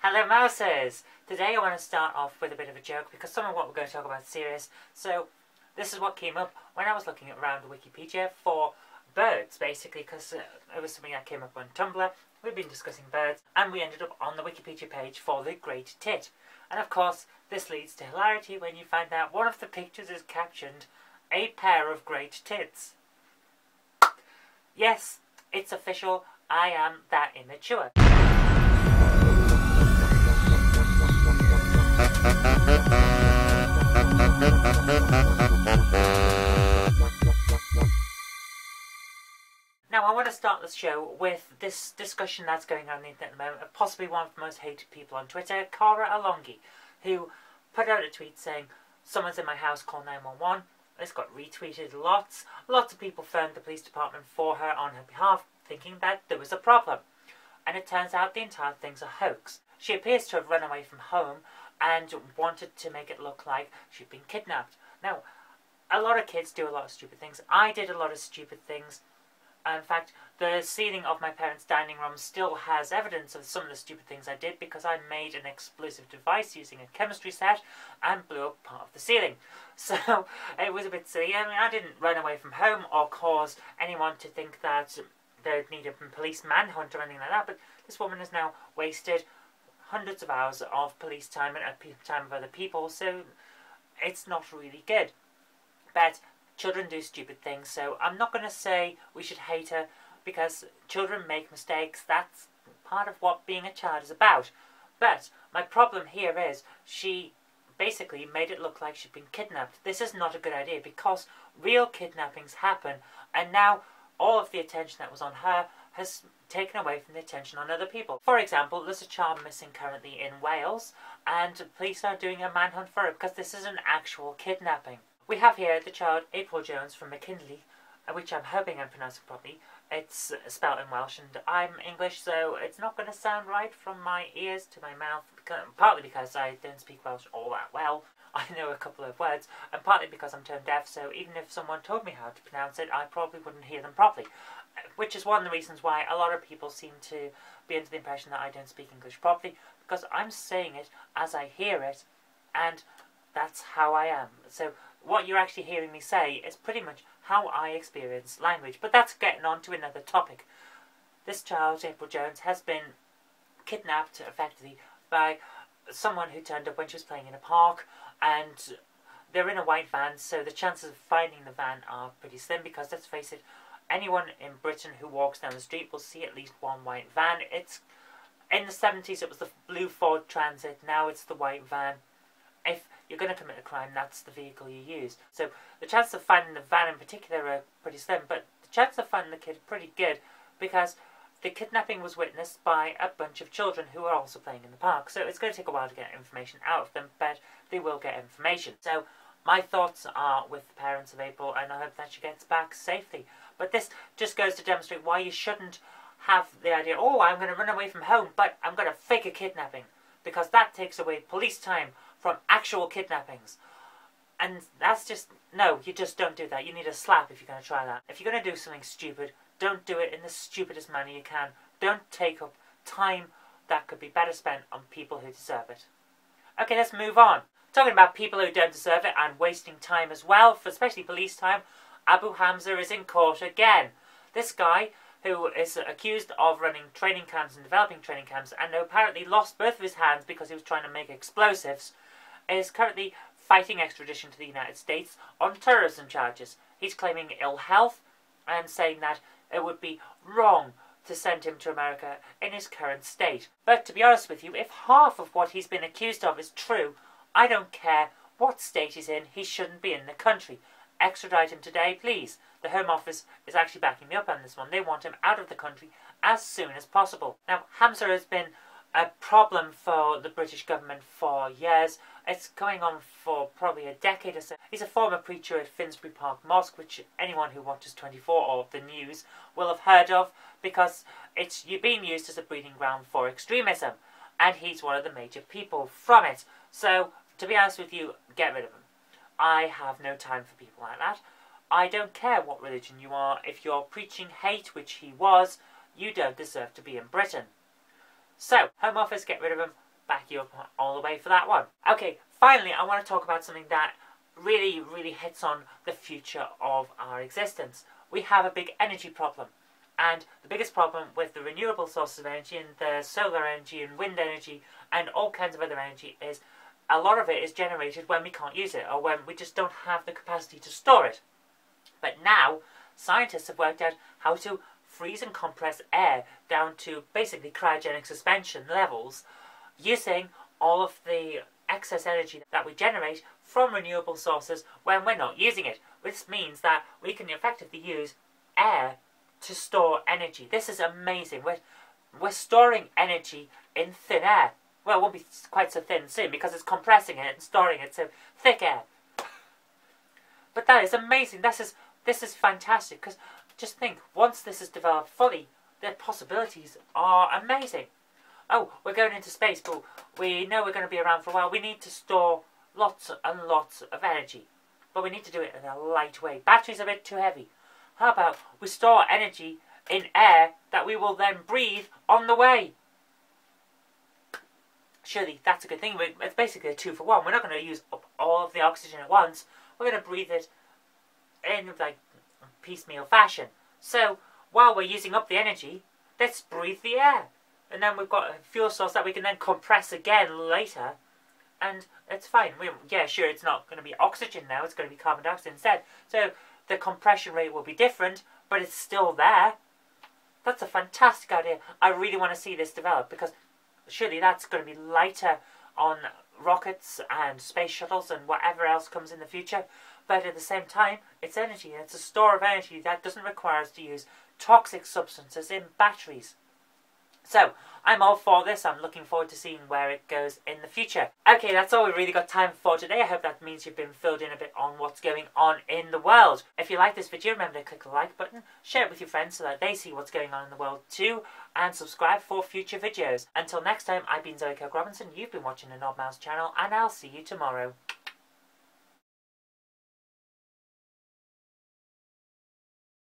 Hello Mouses! Today I want to start off with a bit of a joke because some of what we're going to talk about is serious. So this is what came up when I was looking around Wikipedia for birds, basically, because it was something that came up on Tumblr. We've been discussing birds and we ended up on the Wikipedia page for the great tit. And of course this leads to hilarity when you find out one of the pictures is captioned "a pair of great tits." Yes, it's official, I am that immature. Now I want to start this show with this discussion that's going on the internet at the moment of possibly one of the most hated people on Twitter, Cara Alongi, who put out a tweet saying, "Someone's in my house, call 911. This got retweeted lots. Lots of people phoned the police department for her on her behalf, thinking that there was a problem. And it turns out the entire thing's a hoax. She appears to have run away from home and wanted to make it look like she'd been kidnapped. Now, a lot of kids do a lot of stupid things. I did a lot of stupid things. In fact, the ceiling of my parents' dining room still has evidence of some of the stupid things I did because I made an explosive device using a chemistry set and blew up part of the ceiling. So, it was a bit silly. I mean, I didn't run away from home or cause anyone to think that they'd need a police manhunt or anything like that, but this woman has now wasted hundreds of hours of police time and time of other people, so it's not really good. But children do stupid things, so I'm not going to say we should hate her, because children make mistakes. That's part of what being a child is about. But my problem here is she basically made it look like she'd been kidnapped. This is not a good idea, because real kidnappings happen, and now all of the attention that was on her has taken away from the attention on other people. For example, there's a child missing currently in Wales, and police are doing a manhunt for her because this is an actual kidnapping. We have here the child April Jones from Machynlleth, which I'm hoping I'm pronouncing properly. It's spelled in Welsh and I'm English, so it's not going to sound right from my ears to my mouth, partly because I don't speak Welsh all that well. I know a couple of words, and partly because I'm tone deaf, so even if someone told me how to pronounce it, I probably wouldn't hear them properly. Which is one of the reasons why a lot of people seem to be under the impression that I don't speak English properly, because I'm saying it as I hear it, and that's how I am. So what you're actually hearing me say is pretty much how I experience language. But that's getting on to another topic. This child, April Jones, has been kidnapped, effectively, by someone who turned up when she was playing in a park, and they're in a white van, so the chances of finding the van are pretty slim, because let's face it, anyone in Britain who walks down the street will see at least one white van. It's in the 70s it was the blue Ford Transit, now it's the white van. If you're going to commit a crime, that's the vehicle you use. So the chances of finding the van in particular are pretty slim, but the chances of finding the kid are pretty good, because the kidnapping was witnessed by a bunch of children who are also playing in the park. So it's going to take a while to get information out of them, but they will get information. So my thoughts are with the parents of April, and I hope that she gets back safely. But this just goes to demonstrate why you shouldn't have the idea, oh, I'm going to run away from home, but I'm going to fake a kidnapping, because that takes away police time from actual kidnappings. And that's just, no, you just don't do that. You need a slap if you're going to try that. If you're going to do something stupid, don't do it in the stupidest manner you can. Don't take up time that could be better spent on people who deserve it. Okay, let's move on. Talking about people who don't deserve it and wasting time as well, for especially police time, Abu Hamza is in court again. This guy, who is accused of running training camps and developing training camps, and who apparently lost both of his hands because he was trying to make explosives, is currently fighting extradition to the United States on terrorism charges. He's claiming ill health and saying that it would be wrong to send him to America in his current state. But to be honest with you, if half of what he's been accused of is true, I don't care what state he's in, he shouldn't be in the country. Extradite him today, please. The Home Office is actually backing me up on this one. They want him out of the country as soon as possible. Now, Hamza has been a problem for the British government for years. It's going on for probably a decade or so. He's a former preacher at Finsbury Park Mosque, which anyone who watches 24 or the news will have heard of, because it's being used as a breeding ground for extremism, and he's one of the major people from it. So, to be honest with you, get rid of him. I have no time for people like that. I don't care what religion you are. If you're preaching hate, which he was, you don't deserve to be in Britain. So, Home Office, get rid of him. back you up all the way for that one. Okay, finally, I want to talk about something that really, really hits on the future of our existence. We have a big energy problem. And the biggest problem with the renewable sources of energy and the solar energy and wind energy and all kinds of other energy is a lot of it is generated when we can't use it or when we just don't have the capacity to store it. But now, scientists have worked out how to freeze and compress air down to basically cryogenic suspension levels using all of the excess energy that we generate from renewable sources when we're not using it. This means that we can effectively use air to store energy. This is amazing. We're storing energy in thin air. Well, it won't be quite so thin soon because it's compressing it and storing it so thick air. But that is amazing. This is fantastic because just think, once this is developed fully, the possibilities are amazing. Oh, we're going into space, but we know we're going to be around for a while. We need to store lots and lots of energy, but we need to do it in a light way. Batteries are a bit too heavy. How about we store energy in air that we will then breathe on the way? Surely that's a good thing. It's basically a 2-for-1. We're not going to use up all of the oxygen at once. We're going to breathe it in like piecemeal fashion. So while we're using up the energy, let's breathe the air. And then we've got a fuel source that we can then compress again later. And it's fine. Yeah, sure, it's not going to be oxygen now. It's going to be carbon dioxide instead. So the compression rate will be different, but it's still there. That's a fantastic idea. I really want to see this develop because surely that's going to be lighter on rockets and space shuttles and whatever else comes in the future. But at the same time, it's energy. It's a store of energy that doesn't require us to use toxic substances in batteries. So, I'm all for this. I'm looking forward to seeing where it goes in the future. Okay, that's all we've really got time for today. I hope that means you've been filled in a bit on what's going on in the world. If you like this video, remember to click the like button, share it with your friends so that they see what's going on in the world too, and subscribe for future videos. Until next time, I've been Kirk-Robinson, you've been watching the Knob Mouse channel, and I'll see you tomorrow.